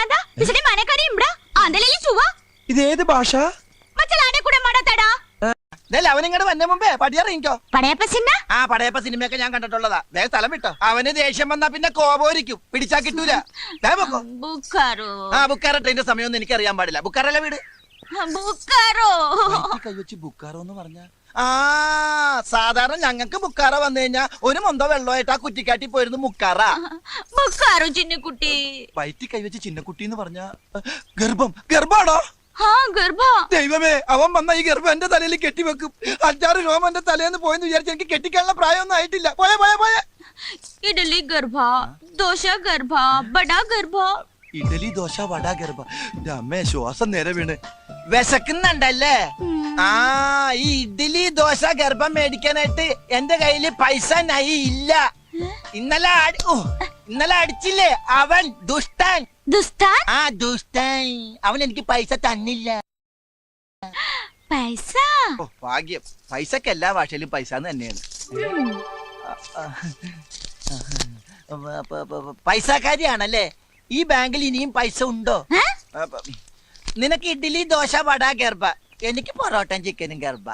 Marada, Pisani Manakari Imbra, Andalili Suva. ഇതേത് ഭാഷ? Machalade kuda maratada. അവൻ ഇങ്ങോട്ട് വന്ന മുമ്പേ പടിയറിയിക്കോ. Padayappa cinema? ആ പടയപ്പ സിനിമയൊക്കെ ഞാൻ കണ്ടിട്ടുള്ളതാ. വേഗം സ്ഥലം വിട്ടോ. അവന് ദേഷ്യം വന്നാ പിന്നെ കോപോരിക്കും. പിടിച്ചാ കിട്ടൂല. Bukkaro. ആ ബുക്കാറ ട്രെയിന്റെ സമയമൊന്നും എനിക്ക് അറിയാൻ പാടില്ല. ബുക്കാറല്ല വീട്. Bukkaro. കൈവച്ച് ബുക്കാറോ എന്ന് പറഞ്ഞ ആ സാധാരണ ഞങ്ങൾക്ക് ബുക്കാറ വന്നു കഴിഞ്ഞാ ഒരു മൊന്തോ വെള്ളമായിട്ട് ആ കുറ്റിക്കാട്ടി പോയിരുന്നു മുക്കാറ. Bukkaro ചിന്നക്കുട്ടി. വയറ്റി കൈവച്ച് ചിന്നക്കുട്ടി എന്ന് പറഞ്ഞ ഗർഭാണോ? ഗർഭ. ദൈവമേ, അവൻ വന്ന ഈ ഗർഭം എന്റെ തലയിൽ കെട്ടിവെക്കും. 5-6 രോമം എന്റെ തലേന്ന് പോയെന്ന് വിചാരിച്ച് എനിക്ക് കെട്ടിക്കാനുള്ള പ്രായമൊന്നും ആയിട്ടില്ല. പോയെ ഇഡലി ഗർഭ, ദോശ ഗർഭ, ബട ഗർഭ. ഇഡലി ദോശ വട ഗർഭ. അമ്മേ ശ്വാസം നേരെ വീണ്. വിശക്കുന്നുണ്ടല്ലേ? ആ ഈ ഇഡലി ദോശ ഗർഭം മേടിക്കാനായിട്ട് എന്റെ കയ്യില് പൈസ ഇല്ല. ഇന്നലെ അടിച്ചില്ലേ അവൻ ദുഷ്ടൻ. ദുഷ്ടൻ? ആ ദുഷ്ടൻ. അവൻ എനിക്ക് പൈസ തന്നില്ല. പൈസ? ഓ ഭാഗ്യം. പൈസക്ക് എല്ലാ ഭാഷയിലും പൈസ തന്നെയാണ്. പൈസക്കാരിയാണല്ലേ? ഈ ബാങ്കിൽ ഇനിയും പൈസ ഉണ്ടോ? നിനക്ക് ഇഡ്ഡലി ദോശ വട ഗർഭ, എനിക്ക് പൊറോട്ടയും ചിക്കനും ഗർഭ.